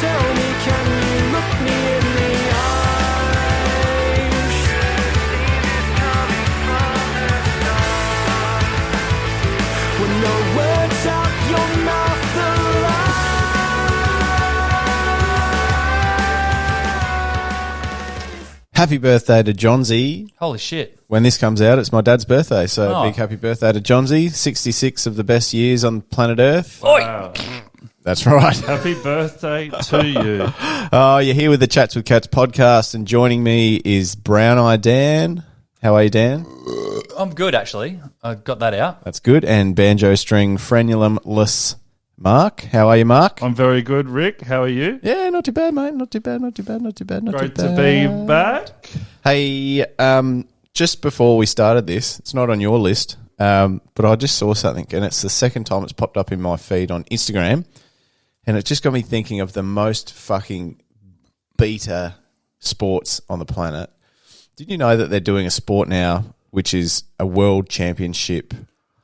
tell me, can you look me in the eyes? When the words out your mouth, the lies. Happy birthday to Johnsy. Holy shit. When this comes out, it's my dad's birthday, so Oh. big happy birthday to Johnsy. 66 of the best years on planet Earth. Wow. That's right. Happy birthday to you. Oh, you're here with the Chats with Cats podcast, and joining me is Brown Eye Dan. How are you, Dan? I'm good, actually. I got that out. That's good. And banjo string frenulum-less Mark. How are you, Mark? I'm very good, Rick. How are you? Yeah, not too bad, mate. Not too bad. Great to be back. Hey, just before we started this, it's not on your list, but I just saw something, and it's the second time it's popped up in my feed on Instagram, and it just got me thinking of the most fucking beta sports on the planet. Did you know that they're doing a sport now, which is a world championship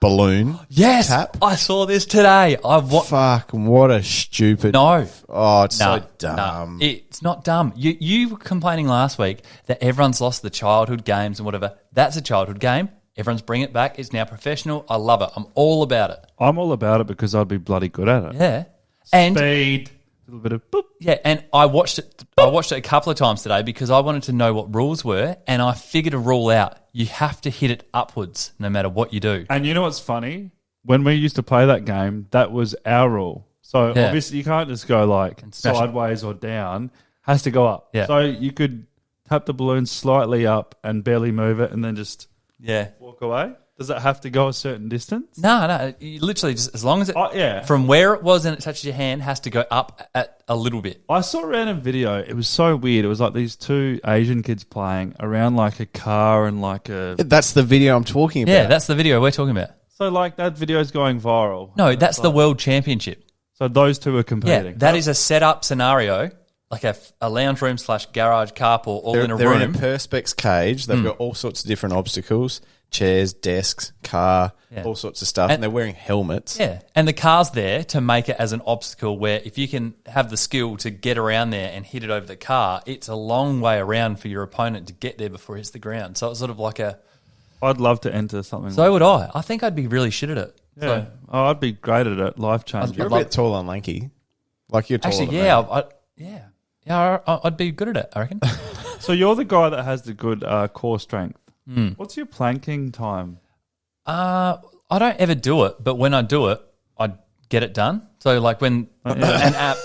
balloon Yes, tap? I saw this today. Fuck, what a stupid... No. Oh, it's No, so dumb. no, it's not dumb. You were complaining last week that everyone's lost the childhood games and whatever. That's a childhood game. Everyone's bringing it back. It's now professional. I love it. I'm all about it. I'm all about it because I'd be bloody good at it. Yeah. And Speed. A little bit of boop. yeah, and I watched it. I watched it a couple of times today because I wanted to know what rules were, and I figured a rule out. You have to hit it upwards no matter what you do. And you know what's funny? When we used to play that game, that was our rule. So Yeah. obviously you can't just go like smash it. sideways or down. Has to go up. Yeah. So you could tap the balloon slightly up and barely move it and then just Yeah. walk away. Does it have to go a certain distance? No. You literally just as long as it Yeah. from where it was and it touches your hand has to go up at a little bit. I saw a random video. It was so weird. It was like these two Asian kids playing around like a car and like a... That's the video I'm talking about. Yeah, that's the video we're talking about. So like that video's going viral. No, And that's it's the like- world championship. So those two are Yeah, competing. that is a set-up scenario, like a lounge room / garage carpool all in a They're room. in a perspex cage. They've got all sorts of different obstacles, chairs, desks, car, Yeah. all sorts of stuff, and they're wearing helmets. Yeah, and the car's there to make it as an obstacle where if you can have the skill to get around there and hit it over the car, it's a long way around for your opponent to get there before it hits the ground. So it's sort of like a... I'd love to enter something So would I. I think I'd be really shit at it. Yeah. So, Oh, I'd be great at it. Life changing. You're a love- bit tall and lanky. Like you're taller actually, than yeah, me. Yeah, I'd be good at it, I reckon. So you're the guy that has the good core strength. Hmm. What's your planking time? I don't ever do it, but when I do it, I get it done. So like when an app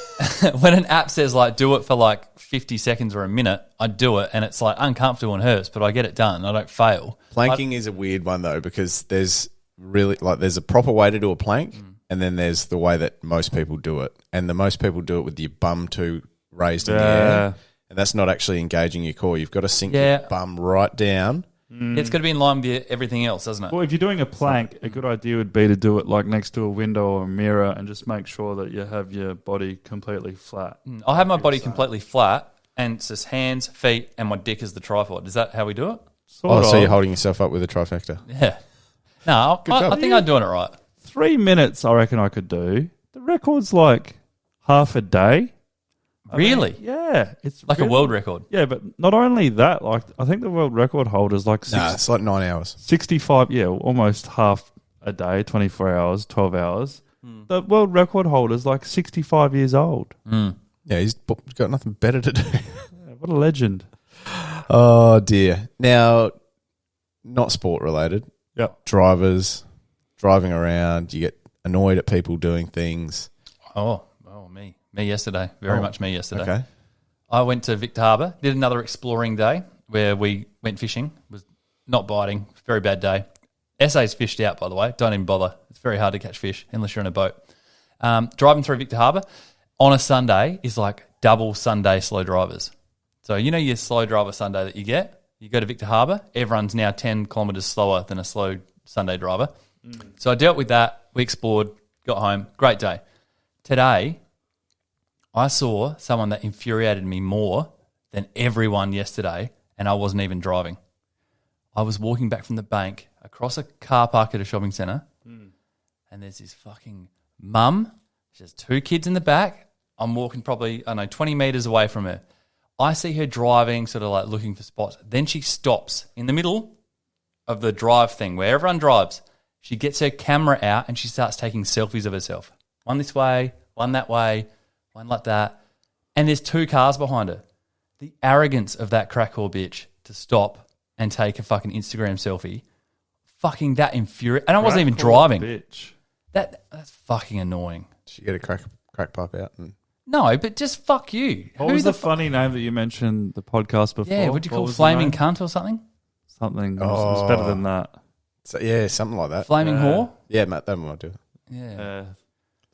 when an app says like do it for like 50 seconds or a minute, I do it and it's like uncomfortable and hurts, but I get it done. I don't fail. Planking is a weird one though, because there's a proper way to do a plank, and then there's the way that most people do it, and the most people do it with your bum too raised in the air, and that's not actually engaging your core. You've got to sink your bum right down. It's got to be in line with everything else, doesn't it? Well, if you're doing a plank, a good idea would be to do it like next to a window or a mirror and just make sure that you have your body completely flat. I have my body completely flat and it's just hands, feet, and my dick is the tripod. Is that how we do it? Sort So of. you're holding yourself up with a trifecta. Yeah. No, job. I think I'm doing it right. 3 minutes, I reckon I could do. The record's like half a day. Really? Yeah, it's Like a really- world record. Yeah, but not only that, like I think the world record holder is like Nah, it's like 9 hours. 65, yeah, almost half a day, 24 hours, 12 hours. The world record holder is like 65 years old. Yeah, he's got nothing better to do. Yeah, what a legend. Oh dear. Now, not sport related. Yep. Drivers driving around, you get annoyed at people doing things. Oh, me. Me yesterday. Very much me yesterday. Okay. I went to Victor Harbour, did another exploring day where we went fishing. It was not biting, very bad day. SA's fished out, by the way. Don't even bother. It's very hard to catch fish unless you're in a boat. Driving through Victor Harbour on a Sunday is like double Sunday slow drivers. So you know your slow driver Sunday that you get? You go to Victor Harbour, everyone's now 10 kilometres slower than a slow Sunday driver. So I dealt with that. We explored, got home. Great day. Today, I saw someone that infuriated me more than everyone yesterday, and I wasn't even driving. I was walking back from the bank across a car park at a shopping centre, and there's this fucking mum. She has 2 kids in the back. I'm walking probably, I don't know, 20 metres away from her. I see her driving, sort of like looking for spots. Then she stops in the middle of the drive thing where everyone drives. She gets her camera out and she starts taking selfies of herself. One this way, one that way, one like that. And there's 2 cars behind her. The arrogance of that crackwhore bitch to stop and take a fucking Instagram selfie. Fucking that infuriating. And I wasn't even driving. Bitch. That's fucking annoying. Did you get a crack pipe out? And No, but just fuck you. What was the funny name that you mentioned the podcast before? Yeah, would you What call was the flaming name? cunt or something? Something. It was better than that. so, yeah, something like that. Flaming whore? Yeah, Matt, that might do it. Yeah.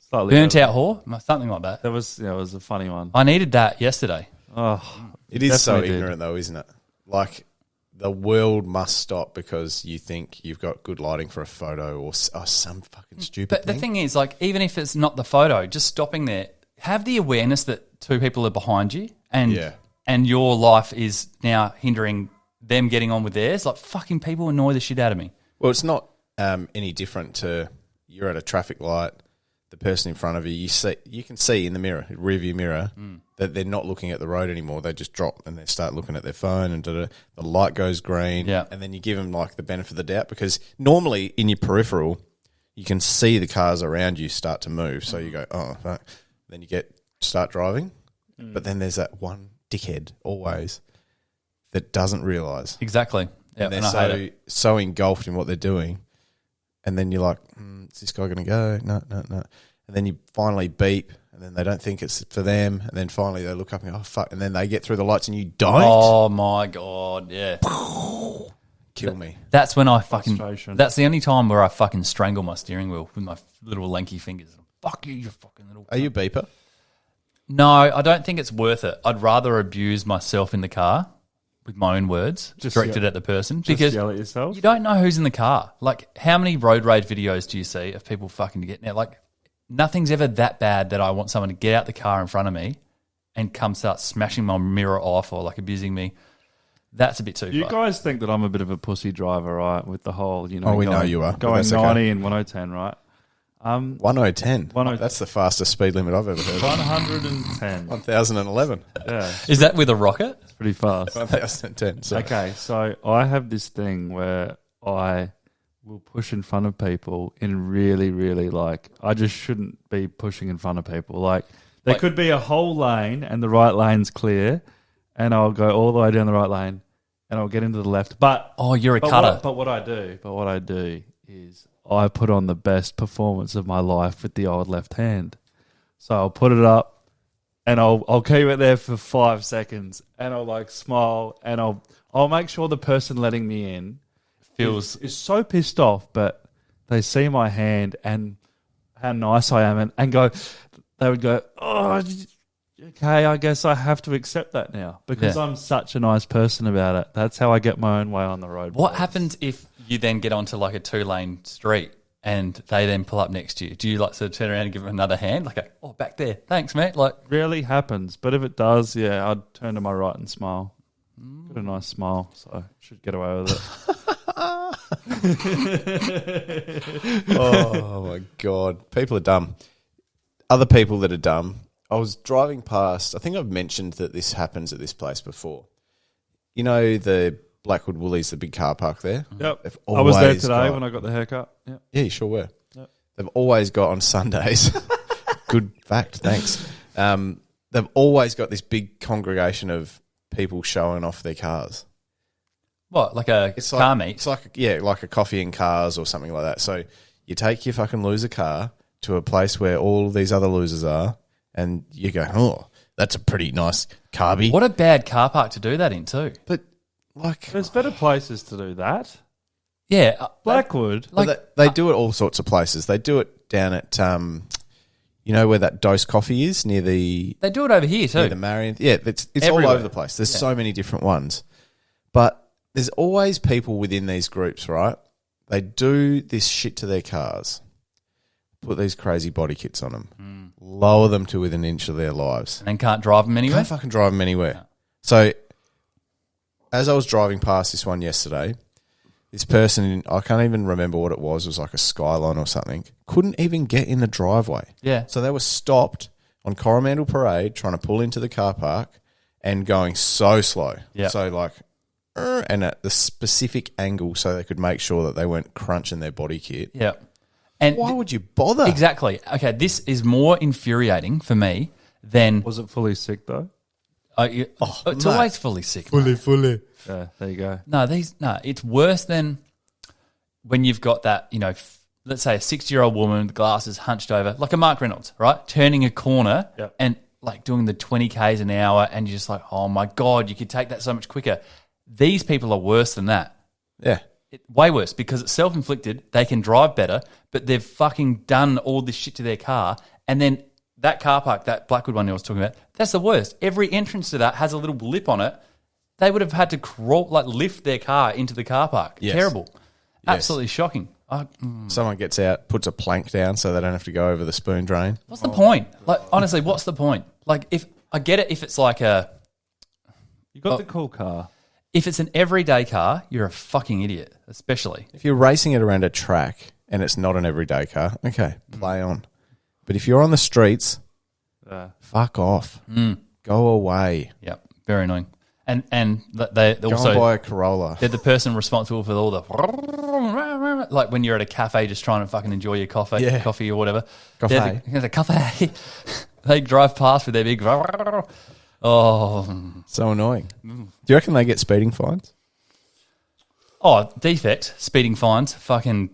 Slightly Burnt better. out whore? Something like that. That was, it was a funny one. I needed that yesterday. Oh, It is so definitely did. ignorant, though, isn't it? Like, the world must stop because you think you've got good lighting for a photo or some fucking stupid But thing. the thing is, like, even if it's not the photo, just stopping there, have the awareness that 2 people are behind you and your life is now hindering them getting on with theirs. Like, fucking people annoy the shit out of me. Well, it's not any different to you're at a traffic light, the person in front of you, you can see in the mirror, rearview mirror, that they're not looking at the road anymore. They just drop and they start looking at their phone and the light goes green. Yeah. And then you give them like the benefit of the doubt because normally in your peripheral, you can see the cars around you start to move. So you go, oh, fuck. Then you start driving. But then there's that one dickhead always that doesn't realise. Exactly. Yeah, And and they're I hate it. so engulfed in what they're doing. And then you're like, is this guy going to go? No. And then you finally beep, and then they don't think it's for them. And then finally they look up and go, oh, fuck. And then they get through the lights and you don't. Oh, my God. Yeah. Kill me. That's when I fucking... Frustration. That's the only time where I fucking strangle my steering wheel with my little lanky fingers. Fuck you, you fucking little... Are you a beeper? No, I don't think it's worth it. I'd rather abuse myself in the car with my own words directed at the person because yell at yourself? you don't know who's in the car. Like, how many road rage videos do you see of people fucking getting out? Like, nothing's ever that bad that I want someone to get out the car in front of me and come start smashing my mirror off or like abusing me. That's a bit too You far. guys think that I'm a bit of a pussy driver, right? With the whole, Oh, we know you are, but Going that's okay. 90 and 110, right? 1010. 1010. That's the fastest speed limit I've ever heard. 110. 1011. Yeah, Is that with a rocket? it's pretty fast. 1010. So. Okay, so I have this thing where I will push in front of people in really, really like, I just shouldn't be pushing in front of people. Like, there Like- could be a whole lane and the right lane's clear, and I'll go all the way down the right lane and I'll get into the left. But Oh, you're a But cutter. what I do is I put on the best performance of my life with the old left hand. So I'll put it up and I'll keep it there for 5 seconds and I'll like smile and I'll make sure the person letting me in Feels is so pissed off, but they see my hand and how nice I am and go, they would go, oh, okay, I guess I have to accept that now because Yeah. I'm such a nice person about it. That's how I get my own way on the road. What boys. happens if you then get onto like a 2-lane street and they then pull up next to you? Do you like sort of turn around and give them another hand? Like, oh, back there. Thanks, mate. Like, Rarely happens, but if it does, yeah, I'd turn to my right and smile. Got a nice smile, so should get away with it. Oh my God. People are dumb. Other people that are dumb. I was driving past, I think I've mentioned that this happens at this place before. You know the Blackwood Woolies, the big car park there? Yep. They've I was there always today got- when I got the haircut. Yep. Yeah, you sure were. Yep. They've always got on Sundays. Good fact, thanks. They've always got this big congregation of people showing off their cars. what? Like a It's car like, meet? It's like a coffee and cars or something like that. So you take your fucking loser car to a place where all these other losers are, and you go, oh, that's a pretty nice carby. What a bad car park to do that in too. But like, There's better places to do that. Yeah. Blackwood. Like, they do it all sorts of places. They do it down at, you know, where that Dose Coffee is near the they do it over here too. near the Marion. Yeah, it's all Everywhere. over the place. There's so many different ones, but there's always people within these groups, right? They do this shit to their cars, put these crazy body kits on them, lower them to within an inch of their lives. And then can't drive them anywhere. Can't fucking drive them anywhere. So, as I was driving past this one yesterday, this person, I can't even remember what it was like a Skyline or something, couldn't even get in the driveway. Yeah. So they were stopped on Coromandel Parade trying to pull into the car park and going so slow. Yeah. So like, and at the specific angle so they could make sure that they weren't crunching their body kit. Yeah. And Why would you bother? exactly. Okay, this is more infuriating for me than Was it fully sick though? it's mate. always fully sick. Fully. Yeah, there you go. No, it's worse than when you've got that, let's say a 60-year-old woman with glasses hunched over, like a Mark Reynolds, right? Turning a corner Yep. and like doing the 20 Ks an hour and you're just like, oh my God, you could take that so much quicker. These people are worse than that. Yeah. Way worse because it's self-inflicted. They can drive better, but they've fucking done all this shit to their car. And then that car park, that Blackwood one I was talking about, that's the worst. Every entrance to that has a little blip on it. They would have had to lift their car into the car park. Yes. Terrible. Yes. Absolutely shocking. Someone gets out, puts a plank down so they don't have to go over the spoon drain. What's the point? Like, honestly, what's the point? Like, if I get it, if it's like You got the cool car. if it's an everyday car, you're a fucking idiot, especially. If you're racing it around a track and it's not an everyday car, okay, play on. But if you're on the streets, fuck off. Go away. Yep, very annoying. And they Go also and buy a Corolla. they're the person responsible for all the like when you're at a cafe just trying to fucking enjoy your coffee or whatever. Coffee. They're the cafe. They drive past with their big So annoying. Do you reckon they get speeding fines? defect, speeding fines, fucking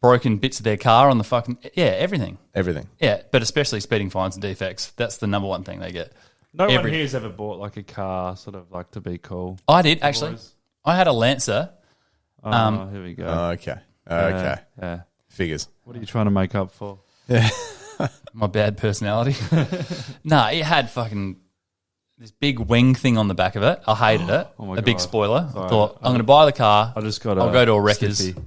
broken bits of their car on the fucking everything. Everything. Yeah, but especially speeding fines and defects. That's the number one thing they get. No one here's ever bought like a car sort of like to be cool. I did actually. Boys. I had a Lancer. Here we go. Oh, okay. Okay. Yeah. Figures. What are you trying to make up for? My bad personality. Nah, it had fucking this big wing thing on the back of it. I hated it. Oh my a big God. spoiler. Sorry. I thought, I'm going to buy the car. I just got I'll go to a wrecker's. stiffy.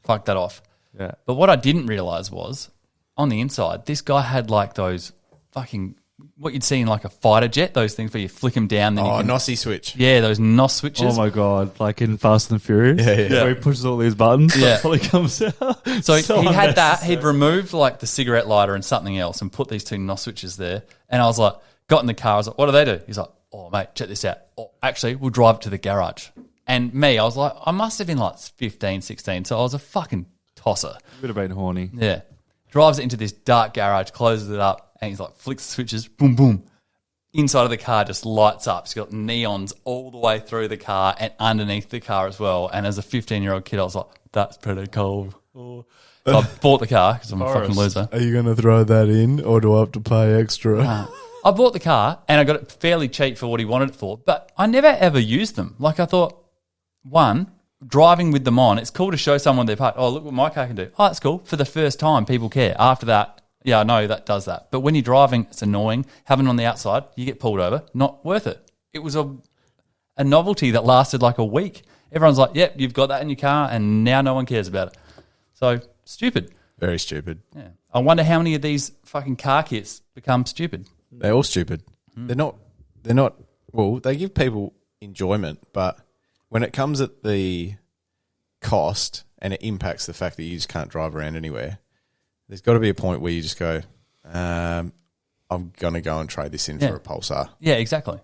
Fuck that off. Yeah. But what I didn't realise was, on the inside, this guy had like those fucking, what you'd see in like a fighter jet, those things where you flick them down. Then you can, Nossie switch. yeah, those NOS switches. Oh my God. Like in Fast and Furious? Yeah. Where he pushes all these buttons Yeah. until he comes out. So he had that. unnecessary. He'd removed like the cigarette lighter and something else and put these two NOS switches there. And I was like, got in the car. I was like, what do they do? He's like, oh, mate, check this out. Oh, actually, we'll drive it to the garage. And me, I was like, I must have been like 15, 16. So I was a fucking tosser. Would have been horny. Yeah. Drives it into this dark garage, closes it up, and he's like, flicks the switches, boom, boom. Inside of the car just lights up. It's got neons all the way through the car and underneath the car as well. And as a 15-year-old kid, I was like, that's pretty cool. So I bought the car because I'm a fucking loser. Are you going to throw that in or do I have to pay extra? I bought the car and I got it fairly cheap for what he wanted it for, but I never ever used them. Like I thought, one, driving with them on, it's cool to show someone their part. Oh, look what my car can do. Oh, that's cool. For the first time, people care. After that, yeah, I know that does that. But when you're driving, it's annoying. Having it on the outside, you get pulled over. Not worth it. It was a novelty that lasted like a week. Everyone's like, yep, you've got that in your car, and now no one cares about it. So, stupid. Very stupid. Yeah. I wonder how many of these fucking car kits become stupid. They're all stupid. They're not, well, they give people enjoyment, but when it comes at the cost and it impacts the fact that you just can't drive around anywhere, there's got to be a point where you just go, I'm going to go and trade this in for a Pulsar. Yeah, exactly.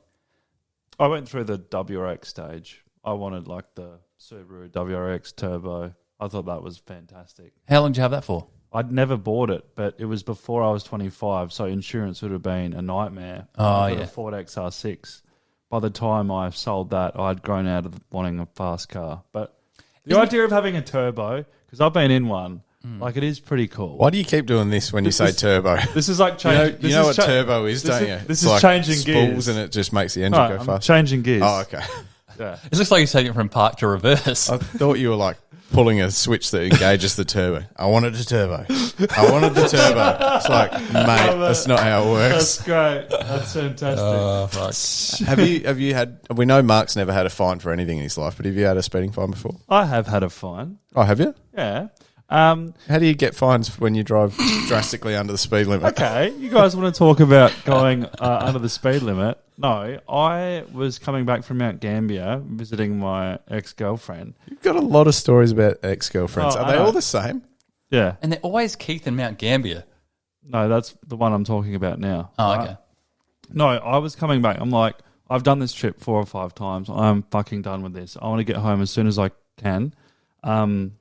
I went through the WRX stage. I wanted like the Subaru WRX Turbo. I thought that was fantastic. How long did you have that for? I'd never bought it, but it was before I was 25, so insurance would have been a nightmare. Oh, I got yeah. a Ford XR6. By the time I sold that, I'd grown out of wanting a fast car. But the idea of having a turbo, because I've been in one, like it is pretty cool. Why do you keep doing this when you say turbo? This is like changing. You know what turbo is, this don't is- you? this It's is like changing spools gears. and it just makes the engine No, go I'm fast. changing gears. Oh, okay. Yeah. It looks like you're taking it from park to reverse. I thought you were like pulling a switch that engages the turbo. I wanted a turbo. I wanted the turbo. It's like, mate, that's not how it works. That's great. That's fantastic. Oh, fuck. Have you had? We know Mark's never had a fine for anything in his life, but have you had a speeding fine before? I have had a fine. Oh, have you? Yeah. How do you get fines when you drive drastically under the speed limit? Okay, you guys want to talk about going under the speed limit? No, I was coming back from Mount Gambier visiting my ex-girlfriend. You've got a lot of stories about ex-girlfriends. Oh, Are I they know. all the same? Yeah. And they're always Keith and Mount Gambier. No, that's the one I'm talking about now. Oh, right? okay. No, I was coming back. I'm like, I've done this trip 4 or 5 times. I'm fucking done with this. I want to get home as soon as I can. And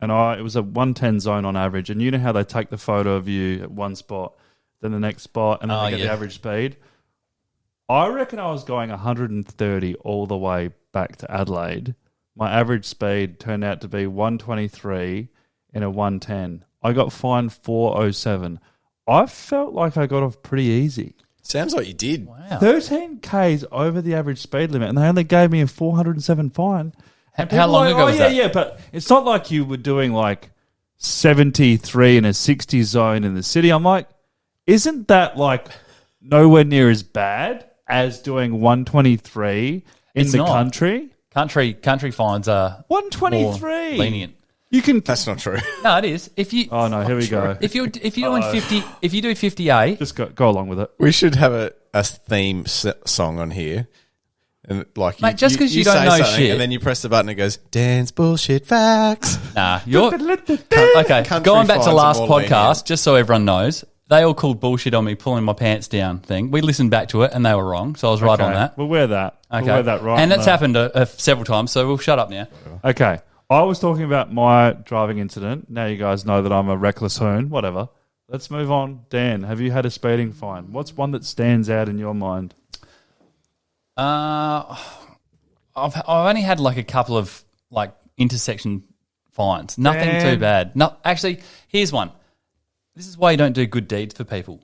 it was a 110 zone on average. And you know how they take the photo of you at one spot, then the next spot, and then they get the average speed? I reckon I was going 130 all the way back to Adelaide. My average speed turned out to be 123 in a 110. I got fined 407. I felt like I got off pretty easy. Sounds like you did. Wow. 13 Ks over the average speed limit, and they only gave me a 407 fine. How long ago was that? Yeah, but it's not like you were doing like 73 in a 60 zone in the city. I'm like, isn't that like nowhere near as bad as doing 123 in It's the not. country? Country fines are 123 more lenient. You can. That's not true. No, it is. If you Oh no, here we go. if you're doing 50, if you do 58, Just go along with it. We should have a theme song on here. And like, Mate, just 'cause you don't say know something shit. and then you press the button, it goes, Dan's bullshit facts. nah, you're okay. Country Going back to fines last are more podcast, lenient. just so everyone knows, they all called bullshit on me pulling my pants down thing. We listened back to it and they were wrong, so I was right on that. We'll wear that. Okay, We'll wear that right. and on that's the- happened several times, so we'll shut up now. Okay. I was talking about my driving incident. Now you guys know that I'm a reckless hoon. Whatever. Let's move on. Dan, have you had a speeding fine? What's one that stands out in your mind? I've only had like a couple of like intersection fines. Nothing Man. too bad. No, actually, here's one. This is why you don't do good deeds for people.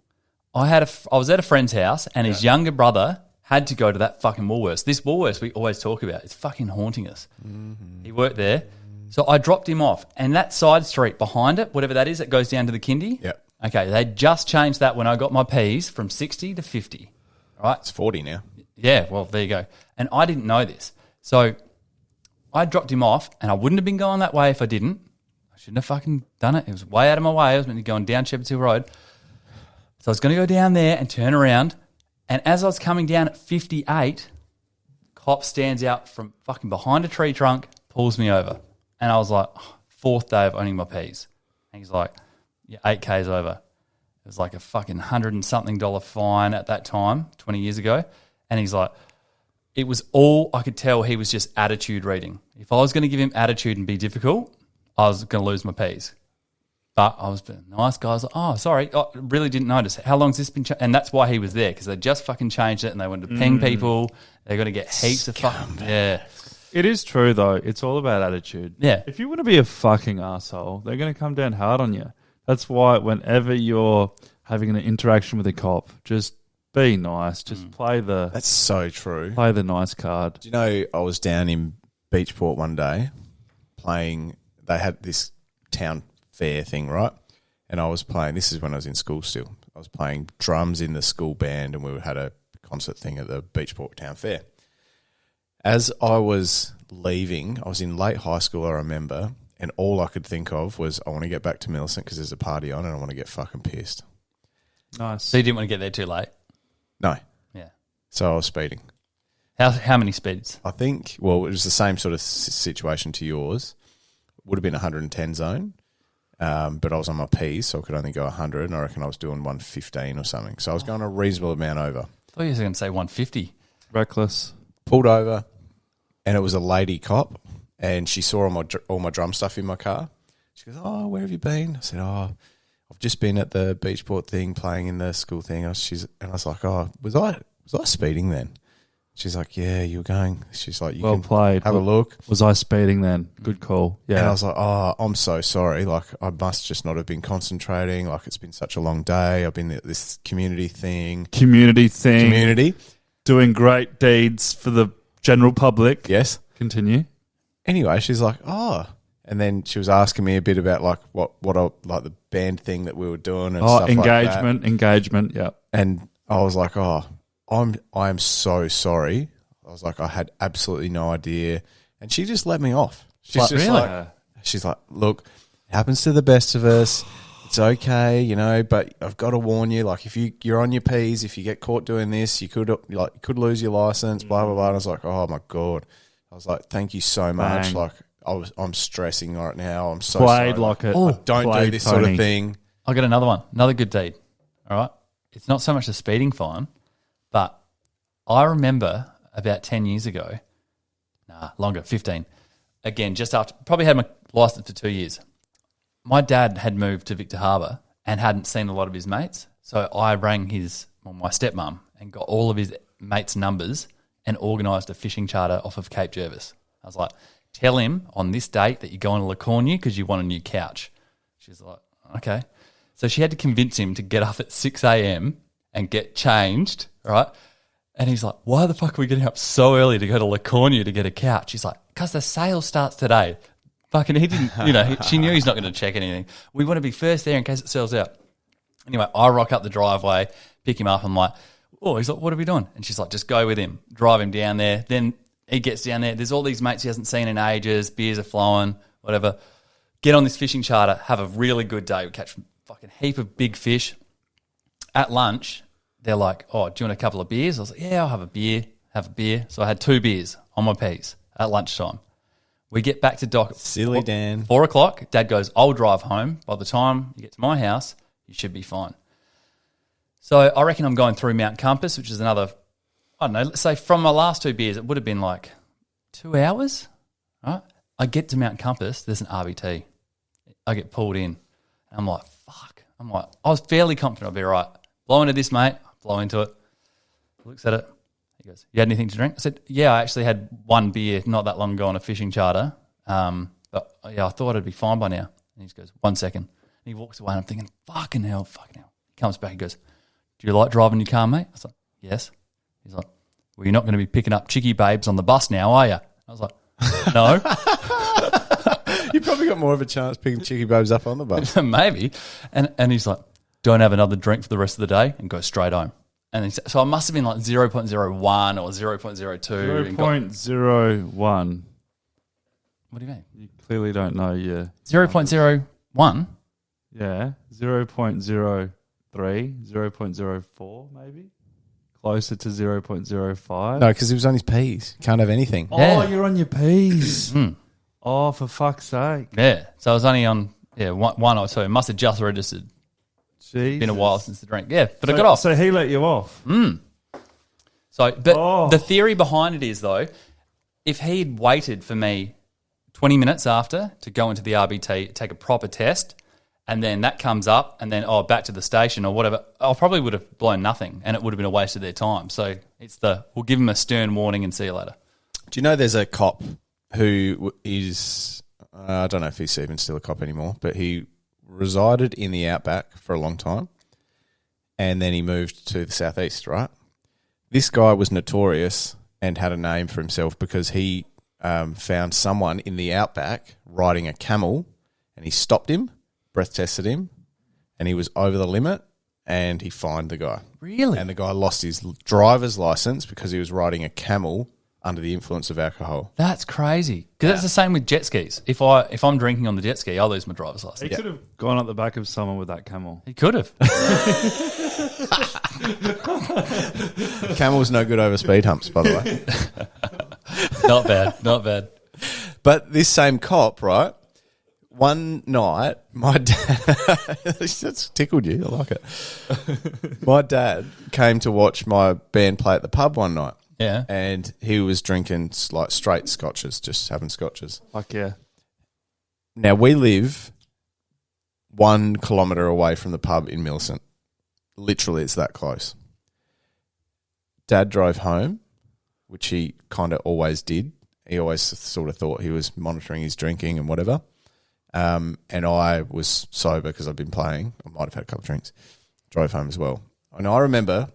I was at a friend's house and his younger brother had to go to that fucking Woolworths. This Woolworths we always talk about. It's fucking haunting us. Mm-hmm. He worked there. So I dropped him off. And that side street behind it, whatever that is, it goes down to the kindy. Yeah. Okay, they just changed that when I got my Ps from 60 to 50. Right? It's 40 now. Yeah, well, there you go. And I didn't know this. So I dropped him off, and I wouldn't have been going that way if I didn't. I shouldn't have fucking done it. It was way out of my way. I was meant to be going down Shepherd's Hill Road. So I was going to go down there and turn around. And as I was coming down at 58, cop stands out from fucking behind a tree trunk, pulls me over. And I was like, fourth day of owning my Ps. And he's like, yeah, 8Ks over. It was like a fucking $100 and something fine at that time, 20 years ago. And he's like, it was all I could tell he was just attitude reading. If I was going to give him attitude and be difficult, I was going to lose my Ps. But I was a nice guy. I was like, oh, sorry, I really didn't notice. How long's this been? And that's why he was there, because they just fucking changed it and they wanted to ping people. They're going to get heaps of fucking, yeah. It is true, though. It's all about attitude. Yeah. If you want to be a fucking asshole, they're going to come down hard on you. That's why whenever you're having an interaction with a cop, just be nice. Just play the That's so true. nice card. Do you know I was down in Beachport one day playing, they had this town fair thing, right? And I was playing, this is when I was in school still, I was playing drums in the school band and we had a concert thing at the Beachport Town Fair. As I was leaving, I was in late high school, I remember, and all I could think of was I want to get back to Millicent because there's a party on and I want to get fucking pissed. Nice. So you didn't want to get there too late? No. Yeah. So I was speeding. How many speeds? I think, well, it was the same sort of situation to yours. Would have been 110 zone, but I was on my Ps, so I could only go 100, and I reckon I was doing 115 or something. So I was going a reasonable amount over. I thought you were going to say 150. Reckless. Pulled over, and it was a lady cop, and she saw all my drum stuff in my car. She goes, oh, where have you been? I said, oh, I've just been at the Beachport thing, playing in the school thing. And I was like, oh, was I speeding then? She's like, yeah, you were going. She's like, you Well can played. have a look. Was I speeding then? Good call. Yeah. And I was like, oh, I'm so sorry. Like, I must just not have been concentrating. Like, it's been such a long day. I've been at this community thing. Community thing. Community. Doing great deeds for the general public. Yes. Continue. Anyway, she's like, oh. And then she was asking me a bit about, like, what like the band thing that we were doing and stuff engagement, like that. engagement. Yeah. And I was like, oh, I am so sorry. I was like, I had absolutely no idea. And she just let me off. She's Like, just really? like, she's like, look, it happens to the best of us. It's okay, you know, but I've got to warn you, like, if you're on your Ps, if you get caught doing this, you could lose your license, blah, blah, blah. And I was like, oh my God. I was like, thank you so much. Bang. Like, I'm stressing right now. I'm so Played sorry. like it. Oh, Don't do played this sort of Tony. thing. I got another one. Another good deed. all right? It's not so much a speeding fine, but I remember about 10 years ago, longer, 15, again, just after, probably had my license for 2 years. My dad had moved to Victor Harbour and hadn't seen a lot of his mates, so I rang my stepmom and got all of his mates' numbers and organised a fishing charter off of Cape Jervis. I was like, tell him on this date that you're going to Lacornu because you want a new couch. She's like, okay. So she had to convince him to get up at 6 a.m. and get changed, right? And he's like, why the fuck are we getting up so early to go to Lacornu to get a couch? He's like, because the sale starts today. Fucking, he didn't, she knew he's not going to check anything. We want to be first there in case it sells out. Anyway, I rock up the driveway, pick him up. I'm like, oh, he's like, what are we doing? And she's like, just go with him, drive him down there. Then he gets down there. There's all these mates he hasn't seen in ages. Beers are flowing, whatever. Get on this fishing charter, have a really good day. We catch a fucking heap of big fish. At lunch, they're like, oh, do you want a couple of beers? I was like, yeah, I'll have a beer. So I had 2 beers on my piece at lunchtime. We get back to dock. Silly Dan. 4 o'clock. Dad goes, I'll drive home. By the time you get to my house, you should be fine. So I reckon I'm going through Mount Compass, which is another, I don't know, let's say from my last 2 beers, it would have been like 2 hours. Right? I get to Mount Compass, there's an RBT. I get pulled in. And I'm like, fuck. I was fairly confident I'd be right. Blow into this, mate. Blow into it. Looks at it. He goes, you had anything to drink? I said, yeah, I actually had 1 beer not that long ago on a fishing charter. But yeah, I thought I'd be fine by now. And he goes, 1 second. And he walks away and I'm thinking, fucking hell. He comes back and goes, do you like driving your car, mate? I was like, yes. He's like, well, you're not going to be picking up chickie babes on the bus now, are you? I was like, no. You probably got more of a chance picking chickie babes up on the bus. Maybe. And he's like, don't have another drink for the rest of the day and go straight home. And so I must have been like 0.01 or 0.02. 0.01. What do you mean? You clearly don't know your... 0.01? Yeah, 0.03, 0.04 maybe. Closer to 0.05. No, because he was on his P's. Can't have anything. Oh, Yeah. you're on your P's. Oh, for fuck's sake. Yeah. So I was only on 1 or 2. It must have just registered. Jeez. Been a while since the drink. Yeah, but I got off. So he let you off? So, but the theory behind it is, though, if he'd waited for me 20 minutes after to go into the RBT, take a proper test, and then that comes up, and then, back to the station or whatever, I probably would have blown nothing, and it would have been a waste of their time. So it's we'll give him a stern warning and see you later. Do you know there's a cop who is, I don't know if he's even still a cop anymore, but he resided in the outback for a long time, and then he moved to the southeast, right? This guy was notorious and had a name for himself because he found someone in the outback riding a camel, and he stopped him, breath tested him, and he was over the limit, and he fined the guy. Really? And the guy lost his driver's license because he was riding a camel under the influence of alcohol. That's crazy. Because that's the same with jet skis. If I'm drinking on the jet ski, I'll lose my driver's He license. could have gone up the back of someone with that camel. He could have. Camel's no good over speed humps, by the way. Not bad. But this same cop, right? One night, my dad, that's tickled you. I like it. My dad came to watch my band play at the pub one night. Yeah. And he was drinking like straight scotches, just having scotches. Fuck yeah. Now, we live 1 kilometre away from the pub in Millicent. Literally, it's that close. Dad drove home, which he kind of always did. He always sort of thought he was monitoring his drinking and whatever. And I was sober because I'd been playing. I might have had a couple of drinks. Drove home as well. And I remember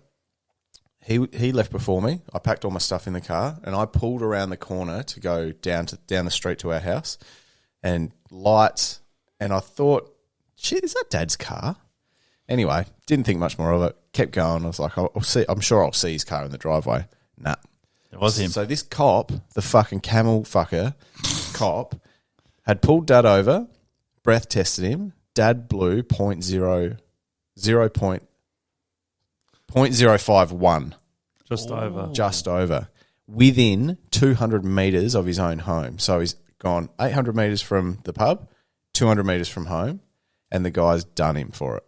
he left before me. I packed all my stuff in the car and I pulled around the corner to go down the street to our house, and lights. And I thought, shit, is that Dad's car? Anyway, didn't think much more of it. Kept going. I was like, I'll see. I'm sure I'll see his car in the driveway. Nah. It was him. So this cop, the fucking camel fucker cop, had pulled Dad over, breath tested him. Dad blew 0.051. Just over. Within 200 metres of his own home. So he's gone 800 metres from the pub, 200 metres from home, and the guy's done him for it.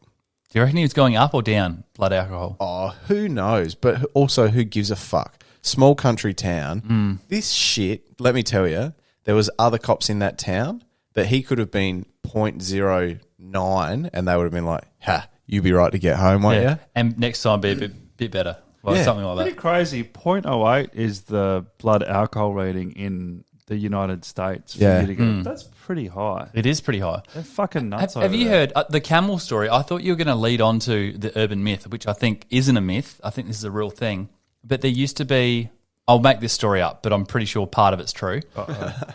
Do you reckon he was going up or down blood alcohol? Oh, who knows? But also, who gives a fuck? Small country town. This shit, let me tell you, there was other cops in that town that he could have been .09 and they would have been like, ha, you be right to get home, won't you? And next time be a bit better. Like something like Pretty that. crazy. .08 is the blood alcohol rating in the United States. For Yeah. you to get. That's pretty high. It is pretty high. They're fucking nuts. Have you heard the camel story? I thought you were going to lead on to the urban myth, which I think isn't a myth. I think this is a real thing. But there used to be, I'll make this story up, but I'm pretty sure part of it's true,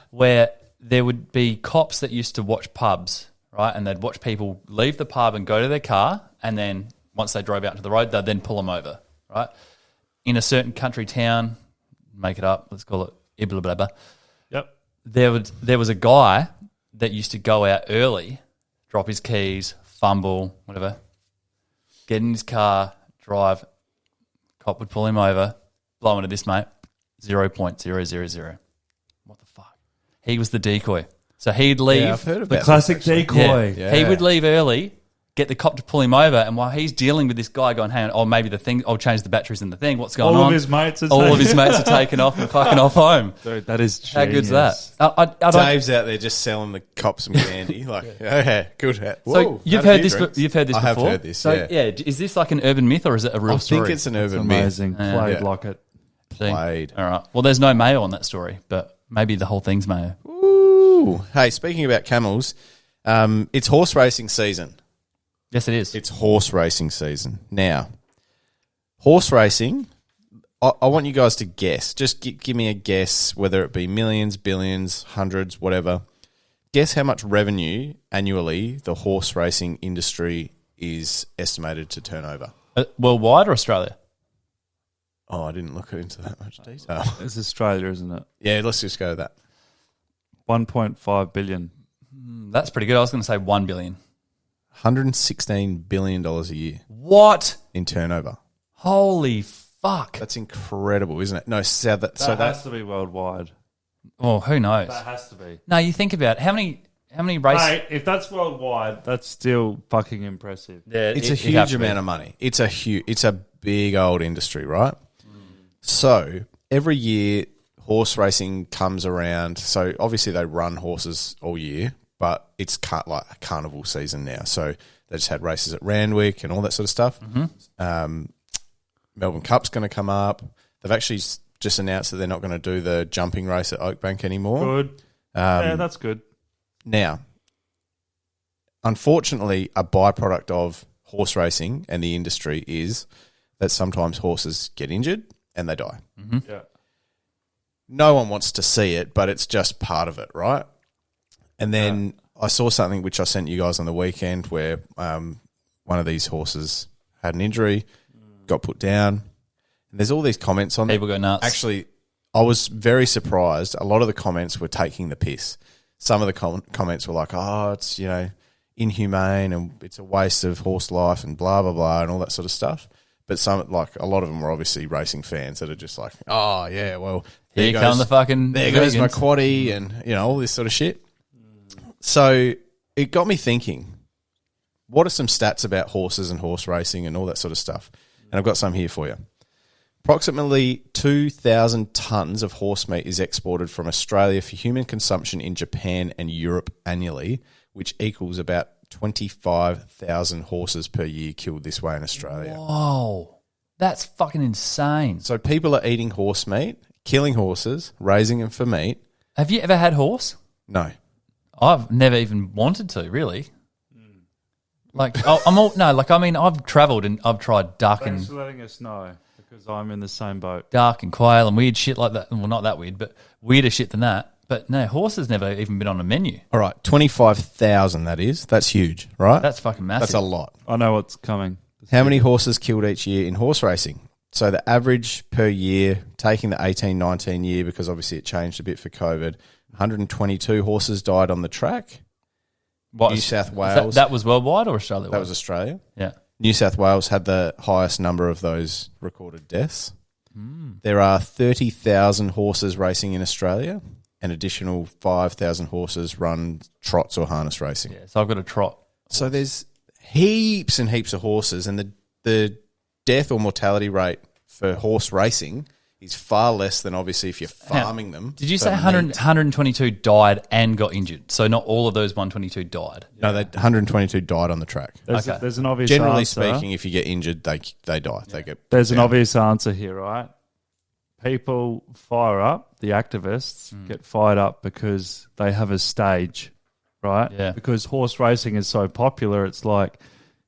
where there would be cops that used to watch pubs, right? And they'd watch people leave the pub and go to their car, and then once they drove out to the road, they'd then pull them over, right? In a certain country town, make it up, let's call it Iblababa. Yep. There was a guy that used to go out early, drop his keys, fumble, whatever, get in his car, drive. Cop would pull him over, blow into this, mate, 0.000. What the fuck? He was the decoy. So he'd leave. Yeah, I've heard about The this, classic actually. decoy. Yeah. He would leave early, get the cop to pull him over, and while he's dealing with this guy going, hang on, oh, maybe the thing, I'll change the batteries in the thing, what's going on? All of his mates are taking off and fucking off home. Dude, that is genius. How good's that? I don't, Dave's out there just selling the cops some candy. Like, okay, good. so Whoa, you've had a heard few this. drinks. You've heard this I before. have heard this. So yeah, is this like an urban myth or is it a real I story? think it's an It's urban myth. amazing. Played Yeah. like it. See? Played. All right. Well, there's no mayo on that story, but maybe the whole thing's mayo. Ooh. Hey, speaking about camels, it's horse racing season. Yes, it is. It's horse racing season. Now, horse racing, I want you guys to guess. Just give me a guess, whether it be millions, billions, hundreds, whatever. Guess how much revenue annually the horse racing industry is estimated to turn over. Worldwide or Australia? Oh, I didn't look into that much detail. It's Australia, isn't it? Yeah, let's just go with that. 1.5 billion. That's pretty good. I was going to say 1 billion. $116 billion a year What? in turnover. Holy fuck. That's incredible, isn't it? No, That has to be worldwide. Oh, who knows? That has to be. No, you think about it. How many races? Mate, if that's worldwide, that's still fucking impressive. Yeah, It's a huge amount of money. It's a big old industry, right? So every year horse racing comes around. So obviously they run horses all year, but it's like a carnival season now. So they just had races at Randwick and all that sort of stuff. Melbourne Cup's going to come up. They've actually just announced that they're not going to do the jumping race at Oakbank anymore. Good. Yeah, that's good. Now, unfortunately, a byproduct of horse racing and the industry is that sometimes horses get injured and they die. Yeah. No one wants to see it, but it's just part of it, right? And then I saw something which I sent you guys on the weekend where one of these horses had an injury, got put down, and there's all these comments on People go nuts. Actually, I was very surprised. A lot of the comments were taking the piss. Some of the comments were like, oh, it's, inhumane and it's a waste of horse life and blah, blah, blah, and all that sort of stuff. But some, like a lot of them were obviously racing fans that are just like, oh, yeah, well, Here come the fucking there goes my vegans. quaddie and, all this sort of shit. So it got me thinking, what are some stats about horses and horse racing and all that sort of stuff? And I've got some here for you. Approximately 2,000 tonnes of horse meat is exported from Australia for human consumption in Japan and Europe annually, which equals about 25,000 horses per year killed this way in Australia. Whoa. That's fucking insane. So people are eating horse meat, killing horses, raising them for meat. Have you ever had horse? No. I've never even wanted to, really. I've travelled and I've tried duck Thanks and for letting us know because I'm in the same boat. quail and weird shit like that. Well, not that weird, but weirder shit than that. But no, horse has never even been on a menu. All right, 25,000 that is. That's huge, right? That's fucking massive. That's a lot. I know what's coming. How many horses killed each year in horse racing? So the average per year, taking the 18-19 year, because obviously it changed a bit for COVID, 122 horses died on the track. What, New South is Wales. That was worldwide or Australia? That was Australia. Yeah. New South Wales had the highest number of those recorded deaths. There are 30,000 horses racing in Australia. An additional 5,000 horses run trots or harness racing. Yeah. So I've got a trot. So there's heaps and heaps of horses, and the death or mortality rate for horse racing is far less than obviously if you're farming them. Did you for say 100, meat. 122 died and got injured? So not all of those 122 died. No, 122 died on the track. There's, Okay. there's an obvious Generally answer. speaking, if you get injured, they die. They get. There's an down. obvious answer here, right? People fire up, the activists get fired up because they have a stage, right? Yeah. Because horse racing is so popular, it's like,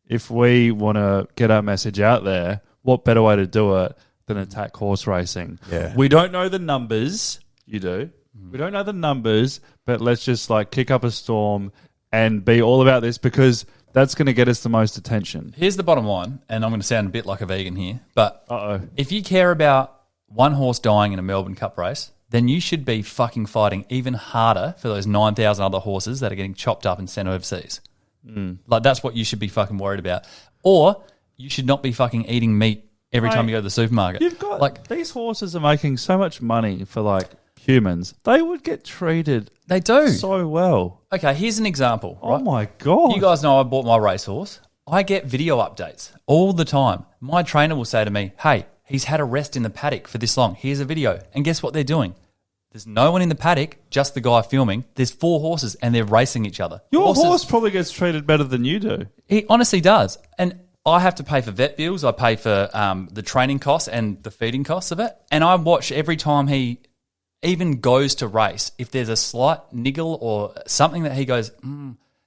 if we want to get our message out there, what better way to do it than attack horse racing? Yeah. We don't know the numbers. You do. We don't know the numbers, but let's just like kick up a storm and be all about this because that's going to get us the most attention. Here's the bottom line, and I'm going to sound a bit like a vegan here, but Uh-oh. if you care about one horse dying in a Melbourne Cup race, then you should be fucking fighting even harder for those 9,000 other horses that are getting chopped up and sent overseas. Like, that's what you should be fucking worried about. Or you should not be fucking eating meat every time you go to the supermarket. You've got like these horses are making so much money for like humans. They would get treated they do. so well. Okay, here's an example. Oh Right? my god! You guys know I bought my racehorse. I get video updates all the time. My trainer will say to me, "Hey, he's had a rest in the paddock for this long. Here's a video." And guess what they're doing? There's no one in the paddock, just the guy filming. There's 4 horses and they're racing each other. Your Horses- horse probably gets treated better than you do. He honestly does. And I have to pay for vet bills. I pay for the training costs and the feeding costs of it. And I watch every time he even goes to race. If there's a slight niggle or something that he goes,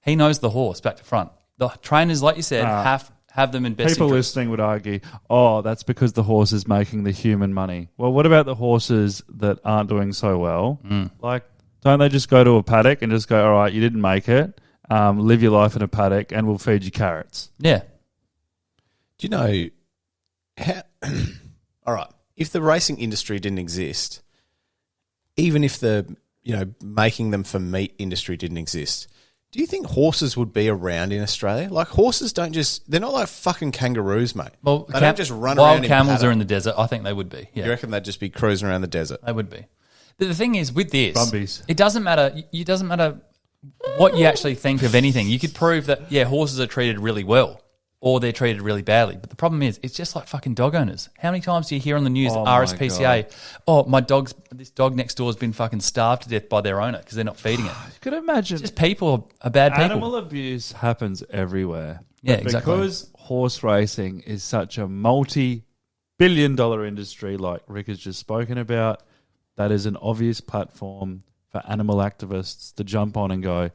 he knows the horse back to front. The trainers, like you said, have them in best People interest. listening would argue, "Oh, that's because the horse is making the human money." Well, what about the horses that aren't doing so well? Like, don't they just go to a paddock and just go, "All right, you didn't make it. Live your life in a paddock, and we'll feed you carrots." Yeah. Do you know how? All right, if the racing industry didn't exist, even if the making them for meat industry didn't exist, do you think horses would be around in Australia? Like, horses they're not like fucking kangaroos, mate. Well, they don't just run wild around camels in are in the desert. I think they would be. Yeah, You reckon they'd just be cruising around the desert? they would be. But the thing is, with this, Brumbies. it doesn't matter. It doesn't matter what you actually think of anything. You could prove that, horses are treated really well or they're treated really badly. But the problem is, it's just like fucking dog owners. How many times do you hear on the news, Oh my RSPCA, this dog next door has been fucking starved to death by their owner because they're not feeding it. You could imagine. Just people are bad people. Animal abuse happens everywhere. Yeah, But exactly. Because horse racing is such a multi-billion-dollar industry, like Rick has just spoken about, that is an obvious platform for animal activists to jump on and go,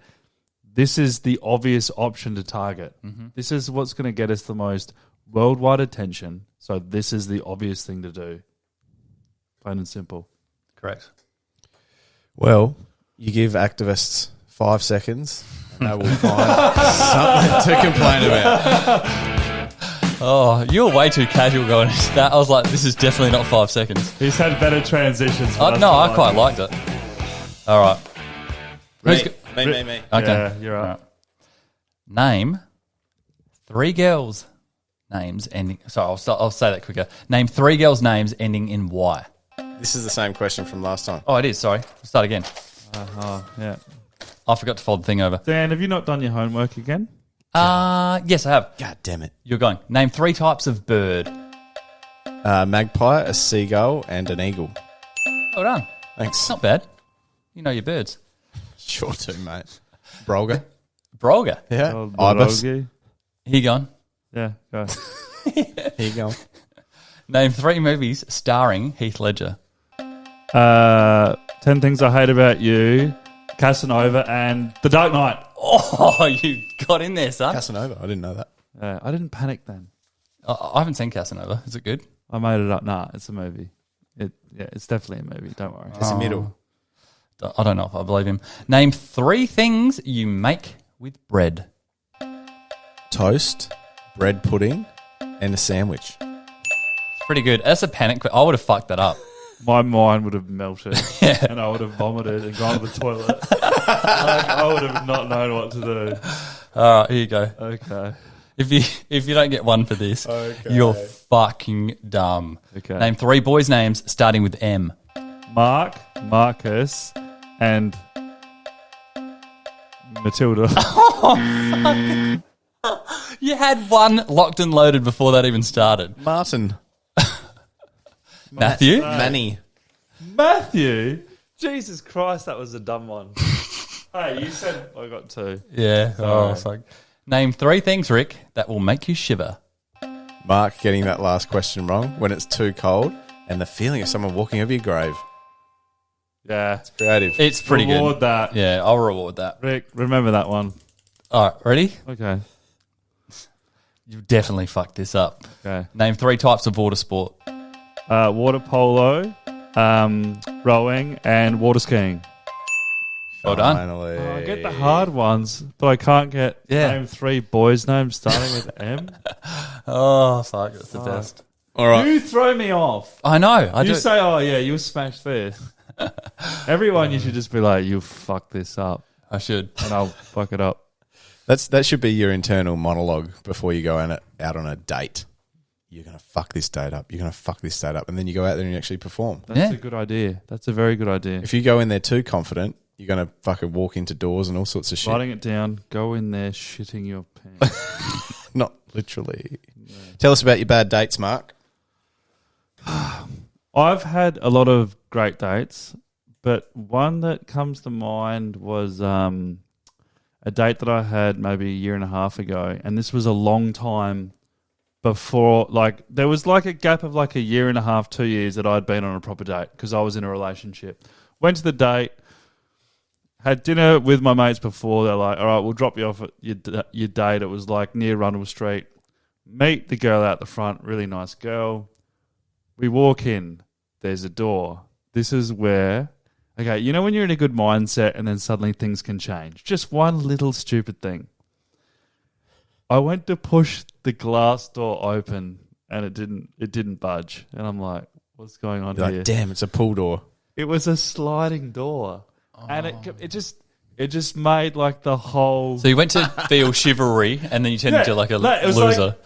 this is the obvious option to target. This is what's going to get us the most worldwide attention. So this is the obvious thing to do. Plain and simple. Correct. Well, you give activists 5 seconds, and they will find something to complain about. Oh, you were way too casual going into that. I was like, this is definitely not 5 seconds. He's had better transitions. No, I quite liked it. All right. Who's go- Me. Okay. Yeah, you're right. All right. Name 3 girls' names ending. Sorry, I'll say that quicker. Name 3 girls' names ending in Y. This is the same question from last time. Oh, it is. Sorry. Start again. Yeah. I forgot to fold the thing over. Dan, have you not done your homework again? Yes, I have. God damn it. You're going. Name 3 types of bird. Magpie, a seagull, and an eagle. Well done. Thanks. Not bad. You know your birds. Sure do, mate. Brolga. Brolga. Yeah. Oh, Ibis. Borogi. Here you going. Yeah, go. Here you go. Name 3 movies starring Heath Ledger. 10 Things I Hate About You, Casanova, and The Dark Knight. Oh, you got in there, son. Casanova. I didn't know that. I didn't panic then. I haven't seen Casanova. Is it good? I made it up. Nah, it's a movie. It's definitely a movie. Don't worry. Casimiro. I don't know if I believe him. Name 3 things you make with bread. Toast, bread pudding, and a sandwich. Pretty good. That's a panic. I would have fucked that up. My mind would have melted and I would have vomited and gone to the toilet. I would have not known what to do. All right, here you go. Okay. If you don't get one for this, you're fucking dumb. Okay. Name 3 boys' names starting with M. Mark, Marcus, and Matilda. You had one locked and loaded before that even started. Martin. Matthew? Manny. Matthew? Jesus Christ, that was a dumb one. Hey, you said I got 2. Yeah. Sorry. Oh, fuck. Name 3 things, Rick, that will make you shiver. Mark getting that last question wrong when it's too cold and the feeling of someone walking over your grave. Yeah. Creative. It's pretty Reward good. that. Yeah, I'll reward that. Rick, remember that one. All right, ready? Okay. You definitely fucked this up. Okay. Name 3 types of water sport. Water polo, rowing, and water skiing. Well done. Finally. Oh, I get the hard ones, but I can't get name 3 boys' names starting with M. Oh, fuck. That's the best. All right. You throw me off. I know. I You do. say, oh, yeah, you smashed this. Everyone, you should just be like, you fuck this up, I should. and I'll fuck it up. That should be your internal monologue before you go out on a date. You're going to fuck this date up. You're going to fuck this date up. And then you go out there and you actually perform. That's a good idea. That's a very good idea. If you go in there too confident, you're going to fucking walk into doors and all sorts of shit. Writing it down, go in there shitting your pants. Not literally. Yeah. Tell us about your bad dates, Mark. I've had a lot of great dates, but one that comes to mind was a date that I had maybe a year and a half ago, and this was a long time before, like, there was like a gap of like a year and a half, 2 years that I'd been on a proper date because I was in a relationship. Went to the date, had dinner with my mates before. They're like, all right, we'll drop you off at your date. It was like near Rundle Street. Meet the girl out the front, really nice girl. We walk in, there's a door. This is where, okay, you know when you're in a good mindset and then suddenly things can change? Just one little stupid thing. I went to push the glass door open and it didn't budge. And I'm like, what's going on You're here? like, damn, it's a pool door. It was a sliding door. And it just made like the whole. So you went to feel chivalry and then you turned into like a loser. Like,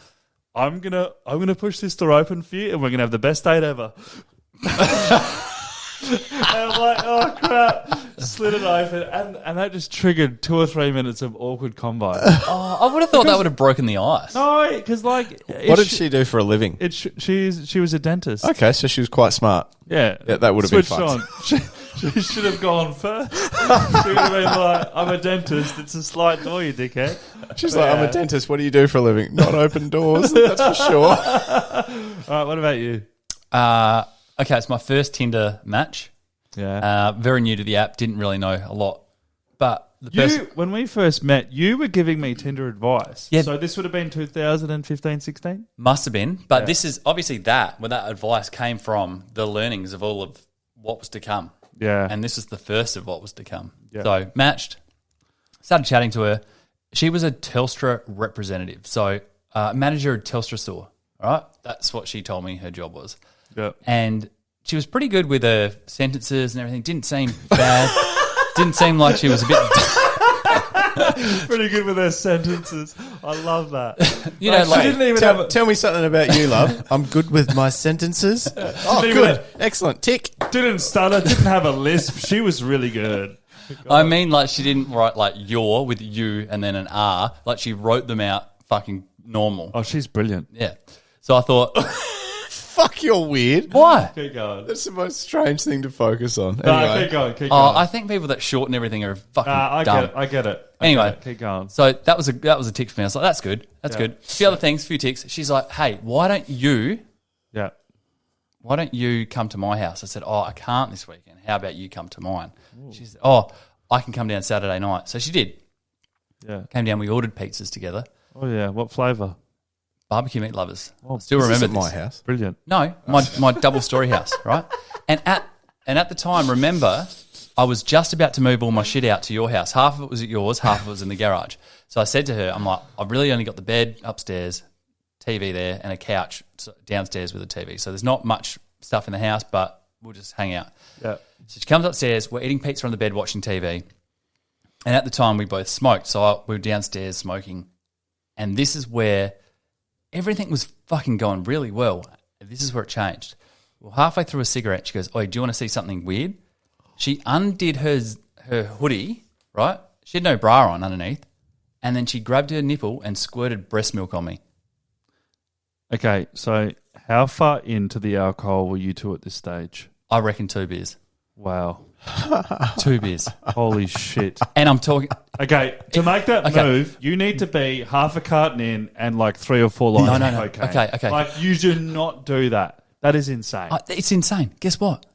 I'm gonna push this door open for you and we're gonna have the best date ever. And I'm like, oh crap. Slid it open and that just triggered 2 or 3 minutes of awkward combo. Oh, I would have thought that would have broken the ice. No, because like What did she do for a living? She was a dentist. Okay, so she was quite smart. Yeah, that would have been switched fucked. on. She should have gone first. She would have been like, I'm a dentist. It's a slight door, you dickhead. She's like, I'm a dentist. What do you do for a living? Not open doors, that's for sure. All right, what about you? Okay, it's my first Tinder match. Yeah. Very new to the app. Didn't really know a lot. But the person... When we first met, you were giving me Tinder advice. Yeah. So this would have been 2015, 16? Must have been. But this is obviously where that advice came from, the learnings of all of what was to come. Yeah. And this is the first of what was to come. Yeah. So matched, started chatting to her. She was a Telstra representative. So manager at Telstra store. All right. That's what she told me her job was. Yeah. And she was pretty good with her sentences and everything. Didn't seem bad. Didn't seem like she was a bit... Pretty good with her sentences. I love that. You know, like... she didn't even Tell me something about you, love. I'm good with my sentences. Oh, Didn't good. even- Excellent. Tick. didn't stutter, didn't have a lisp. She was really good. I mean, like, she didn't write, like, your with you and then an R. Like, she wrote them out fucking normal. Oh, she's brilliant. Yeah. So I thought... Fuck, you're weird. Why? Keep going. That's the most strange thing to focus on. No, Anyway. keep going. Keep Oh, going. I think people that shorten everything are fucking I dumb. get it. I get it. Anyway. Keep going. So that was a tick for me. I was like, that's good. That's good. A few other things, a few ticks. She's like, hey, why don't you come to my house? I said, oh, I can't this weekend. How about you come to mine? She said, oh, I can come down Saturday night. So she did. Yeah. Came down, we ordered pizzas together. Oh, yeah. What flavour? Barbecue meat lovers. Oh, Still This remember isn't this. my house. Brilliant. No, my double story house, right? And at the time, remember, I was just about to move all my shit out to your house. Half of it was at yours, half of it was in the garage. So I said to her, I'm like, I've really only got the bed upstairs, TV there, and a couch downstairs with a TV. So there's not much stuff in the house, but we'll just hang out. Yeah. So she comes upstairs, we're eating pizza on the bed, watching TV. And at the time, we both smoked. So we were downstairs smoking. And this is where everything was fucking going really well. This is where it changed. Well, halfway through a cigarette, she goes, oh, do you want to see something weird? She undid her hoodie, right? She had no bra on underneath, and then she grabbed her nipple and squirted breast milk on me. Okay, so how far into the alcohol were you two at this stage? I reckon 2 beers. Wow. 2 beers. Holy shit. And I'm talking... Okay, to make that move, you need to be half a carton in and like 3 or 4 lines No. of cocaine. Okay. Like, you do not do that. That is insane. It's insane. Guess what?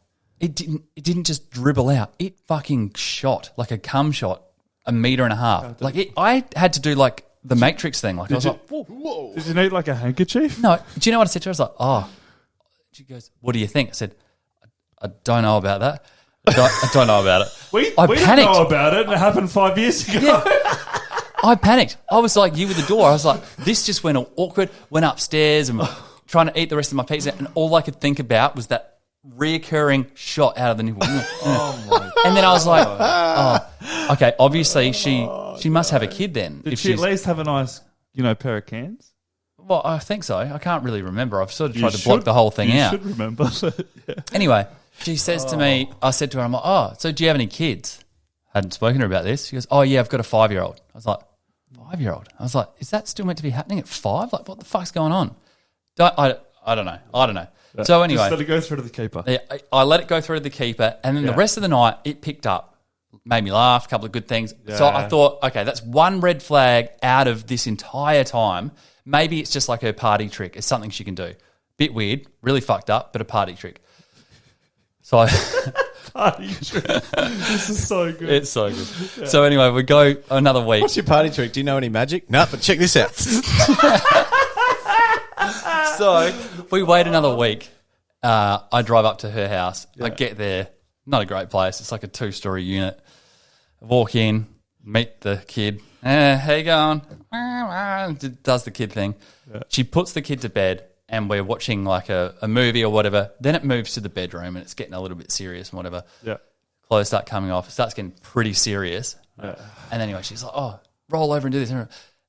It didn't just dribble out. It fucking shot like a cum shot, 1.5 meters. Like I had to do like the Matrix thing. Like I was like, whoa. Did you need like a handkerchief? No. Do you know what I said to her? I was like, oh. She goes, what do you think? I said, I don't know about that. I don't know about it. We I didn't panicked. know about it, and it happened 5 years ago. Yeah. I panicked. I was like you with the door. I was like, this just went all awkward. Went upstairs and trying to eat the rest of my pizza, and all I could think about was that reoccurring shot out of the nipple. Oh my! And then I was like, oh, okay. Obviously, she must have a kid then. Did she at least have a nice, pair of cans? Well, I think so. I can't really remember. I've sort of tried to block the whole thing out. You should remember. Yeah. Anyway, she says to me, I said to her, I'm like, oh, so do you have any kids? Hadn't spoken to her about this. She goes, oh, yeah, I've got a 5-year-old. I was like, 5-year-old? I was like, is that still meant to be happening at 5? Like, what the fuck's going on? I don't know. So anyway. Just let it go through to the keeper. Yeah, I let it go through to the keeper, and then the rest of the night, it picked up. Made me laugh, a couple of good things. Yeah. So I thought, okay, that's one red flag out of this entire time. Maybe it's just like her party trick. It's something she can do. Bit weird, really fucked up, but a party trick. So Party trick. This is so good. It's so good. Yeah. So anyway, we go another week. What's your party trick? Do you know any magic? No, but check this out. So we wait another week. I drive up to her house. Yeah. I get there. Not a great place. It's like a 2-story unit. I walk in, meet the kid. How you going? Does the kid thing. Yeah. She puts the kid to bed, and we're watching like a movie or whatever. Then it moves to the bedroom, and it's getting a little bit serious and whatever. Yeah. Clothes start coming off. It starts getting pretty serious. Yeah. And anyway, she's like, oh, roll over and do this.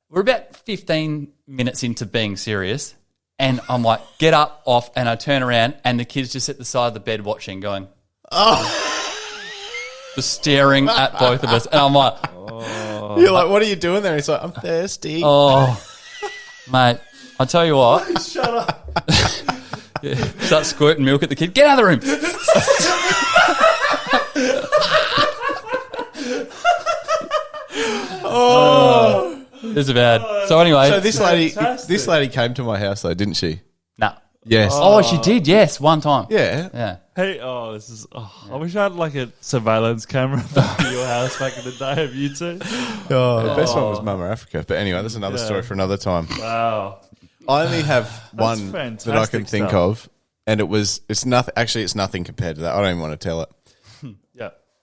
We're about 15 minutes into being serious, and I'm like, get up, off, and I turn around, and the kid's just at the side of the bed watching, going, oh. Just staring at both of us. And I'm like, oh. You're like, what are you doing there? He's like, I'm thirsty. Oh, mate, I'll tell you what. Shut up. Yeah, start squirting milk at the kid. Get out of the room. Oh. It's bad. So anyway. So this lady came to my house though, didn't she? Nah. Yes. Oh, she did. Yes, one time. Yeah. Yeah. Hey, this is. I wish I had like a surveillance camera back at your house back in the day of you two. The best one was Mama Africa. But anyway, that's another story for another time. Wow. I only have one that I can think of, and it's nothing. Actually, it's nothing compared to that. I don't even want to tell it.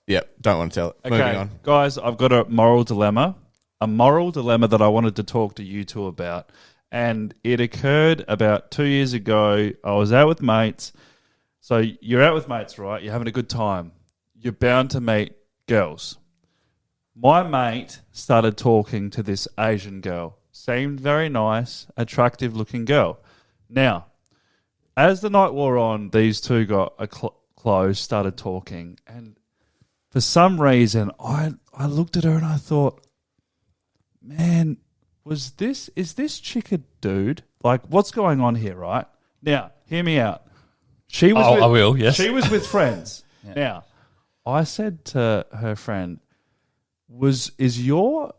Yep. Don't want to tell it. Okay, moving on, guys. I've got a moral dilemma that I wanted to talk to you two about. And it occurred about 2 years ago. I was out with mates. So you're out with mates, right? You're having a good time. You're bound to meet girls. My mate started talking to this Asian girl. Seemed very nice, attractive-looking girl. Now, as the night wore on, these two got close, started talking. And for some reason, I looked at her and I thought, man, is this chick a dude? Like, what's going on here, right? Now, hear me out. I will, yes. She was with friends. Yeah. Now, I said to her friend, is your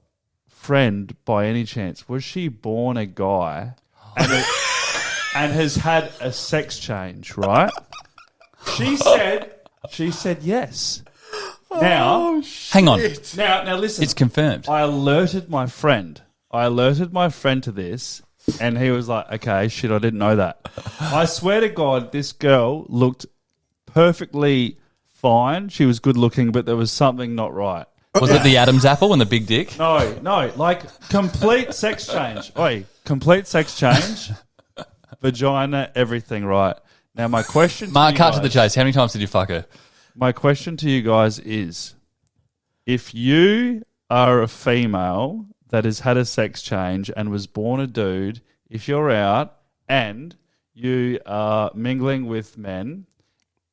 friend, by any chance, was she born a guy and has had a sex change, right? She said yes. Now, hang on. Now listen. It's confirmed. I alerted my friend to this, and he was like, okay, shit, I didn't know that. I swear to God, this girl looked perfectly fine. She was good looking, but there was something not right. Was it the Adam's apple and the big dick? No, like complete sex change. Complete sex change, vagina, everything right. Now my question Mark, cut to the chase. How many times did you fuck her? My question to you guys is, if you are a female that has had a sex change and was born a dude, if you're out and you are mingling with men,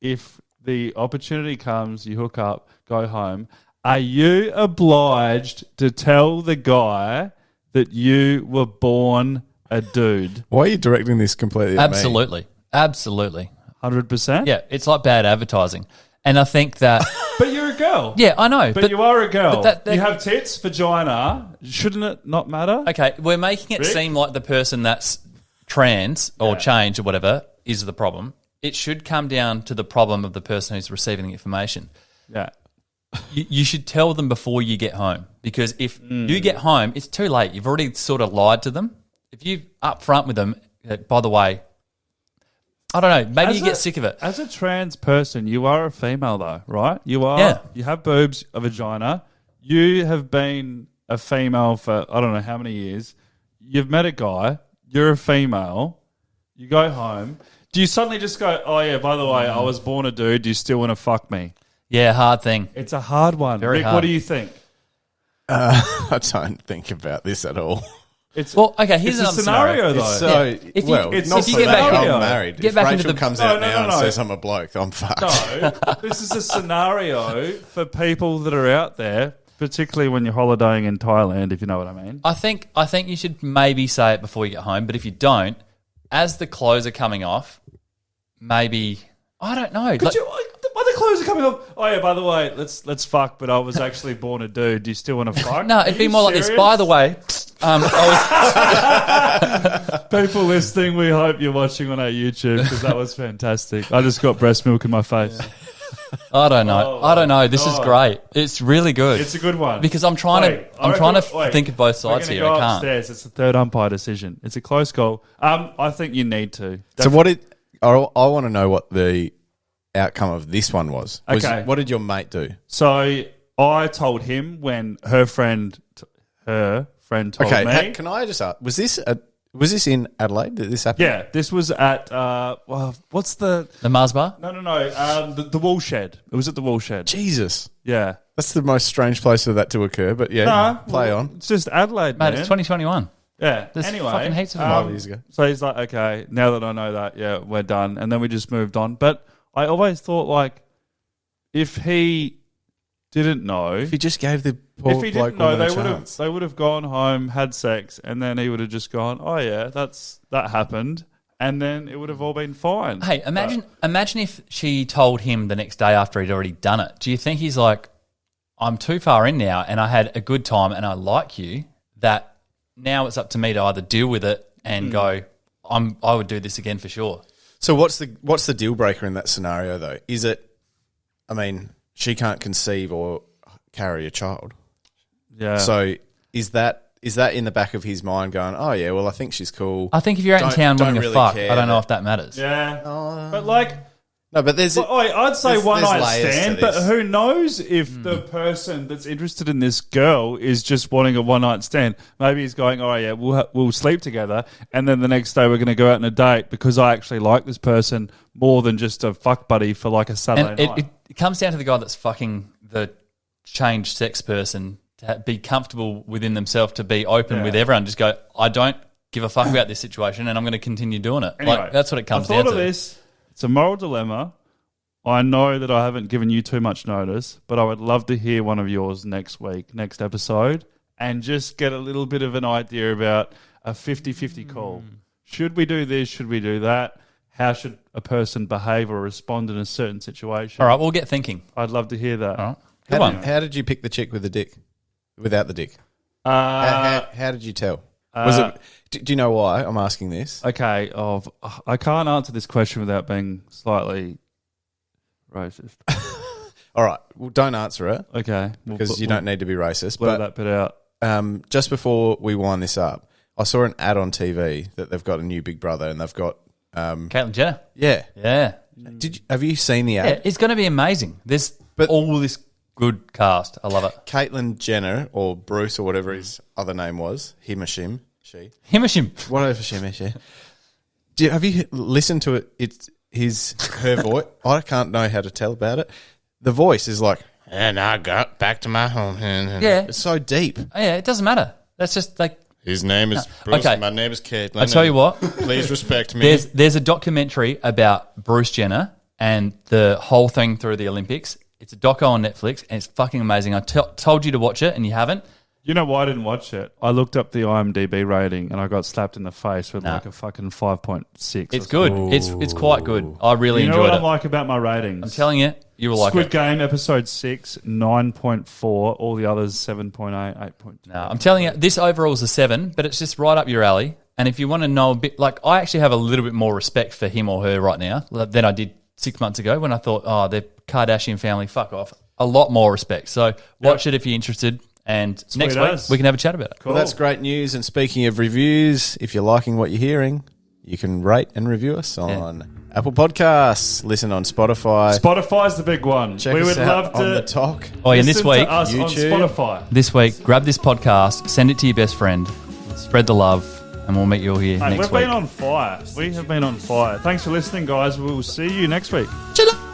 if the opportunity comes, you hook up, go home, are you obliged to tell the guy that you were born a dude? Why are you directing this completely at me? Absolutely. 100%? Yeah, it's like bad advertising. And I think that... But you're a girl. Yeah, I know. But you are a girl. But that- you have tits, vagina. Shouldn't it not matter? Okay, we're making it Rick? seem like the person that's trans or changed or whatever is the problem. It should come down to the problem of the person who's receiving the information. Yeah. You should tell them before you get home, because if you get home, it's too late. You've already sort of lied to them. If you up front with them, by the way, I don't know, maybe you get sick of it. As a trans person, you are a female though, right? You are. Yeah. You have boobs, a vagina. You have been a female for I don't know how many years. You've met a guy. You're a female. You go home. Do you suddenly just go, oh yeah, by the way, I was born a dude. Do you still want to fuck me? Yeah, hard thing. It's a hard one. Very Rick, hard. what do you think? I don't think about this at all. Well, okay, here's It's a another scenario though. So, Yeah. If you- well, it's- not if you for get me. back I'm into- married. get If back into Rachel the- comes No, out no, now no, and no. says I'm a bloke, I'm fucked. No, this is a scenario for people that are out there, particularly when you're holidaying in Thailand, if you know what I mean. I think you should maybe say it before you get home, but if you don't, as the clothes are coming off, maybe I don't know. Could you? Why the clothes are coming off? Oh yeah, by the way, let's fuck. But I was actually born a dude. Do you still want to fuck? No, it'd Are be you more like this. serious? By the way, I People listening, we hope you're watching on our YouTube because that was fantastic. I just got breast milk in my face. I don't know. Oh, I don't know. This is God. great. It's really good. It's a good one because I'm trying to think of both sides we're here. gonna I go can't. upstairs. It's a third umpire decision. It's a close call. I think you need to. So I want to know what the outcome of this one was. Okay. What did your mate do? So I told him when her friend told Okay, me. can I just ask, was this in Adelaide? Did this happen? Yeah, this was at what's the The Mars Bar? no the Wool Shed. It was at the Wool Shed. Jesus. Yeah. That's the most strange place for that to occur, but yeah, play on. It's just Adelaide, Mate, man. it's 2021. Yeah. There's anyway, fucking heaps of them. 5 years ago. So he's like, okay, now that I know that, yeah, we're done, and then we just moved on. But I always thought like, if he didn't know, If he just gave the poor if he bloke didn't know, woman a they chance. would have gone home, had sex, and then he would have just gone, oh yeah, that happened, and then it would have all been fine. Hey, imagine if she told him the next day after he'd already done it. Do you think he's like, I'm too far in now and I had a good time and I like you, that now it's up to me to either deal with it and go, I would do this again for sure. So what's the deal breaker in that scenario though? Is it, I mean, she can't conceive or carry a child. Yeah. So is that in the back of his mind going, oh yeah, well I think she's cool. I think if you're out in Don't- town don't wanting to really fuck, care I don't know that- if that matters. yeah. But like, No, but there's well, I'd say there's one night layers to stand, but this. who knows if the person that's interested in this girl is just wanting a one night stand? Maybe he's going, "Oh yeah, we'll sleep together, and then the next day we're going to go out on a date because I actually like this person more than just a fuck buddy for like a Saturday And night." it comes down to the guy that's fucking the changed sex person to be comfortable within themselves, to be open with everyone. Just go, I don't give a fuck about this situation and I'm going to continue doing it. Anyway, like, that's what it comes I down thought to. of this. It's a moral dilemma. I know that I haven't given you too much notice, but I would love to hear one of yours next week, next episode, and just get a little bit of an idea about a 50-50 call. Should we do this? Should we do that? How should a person behave or respond in a certain situation? All right, we'll get thinking. I'd love to hear that. All right. Good one. How did you pick the chick with the dick? Without the dick? Uh, How did you tell? Was it? Do you know why I'm asking this? okay, I can't answer this question without being slightly racist. All right, well, don't answer it Okay. because you don't need to be racist. blur But that bit out. just before we wind this up, I saw an ad on TV that they've got a new Big Brother and they've got Caitlyn Jenner. yeah. Yeah. Have you seen the Yeah, ad? it's going to be amazing. There's all this good cast. I love it. Caitlyn Jenner or Bruce or whatever his other name was, him or shim, she, Himashim. whatever shim is, yeah. Have you listened to it? It's her voice. I can't know how to tell about it. The voice is like, and I got back to my home. Yeah. It's so deep. Oh, yeah, it doesn't matter. That's just like, His name is Bruce. Okay. My name is Caitlyn. I tell you what, Please respect me. there's a documentary about Bruce Jenner and the whole thing through the Olympics. It's a doco on Netflix, and it's fucking amazing. I told you to watch it, and you haven't. You know why I didn't watch it? I looked up the IMDb rating and I got slapped in the face with like a fucking 5.6. It's good. It's quite good. I really enjoyed it. You know what I like about my ratings? I'm telling you, you will like it. Squid Game episode 6, 9.4. All the others 7.8, 8.2. No, I'm telling you, this overall is a 7, but it's just right up your alley. And if you want to know a bit, like I actually have a little bit more respect for him or her right now than I did 6 months ago when I thought, oh, they're Kardashian family, fuck off. A lot more respect. So watch it if you're interested. And next week, we can have a chat about it. Cool. Well, that's great news. And speaking of reviews, if you're liking what you're hearing, you can rate and review us on Apple Podcasts. Listen on Spotify. Spotify's the big one. Check us out on the talk. Oh, and this week, us YouTube. on Spotify. This week, grab this podcast, send it to your best friend, spread the love, and we'll meet you all here next week. We've been on fire. We have been on fire. Thanks for listening, guys. We'll see you next week. Ciao.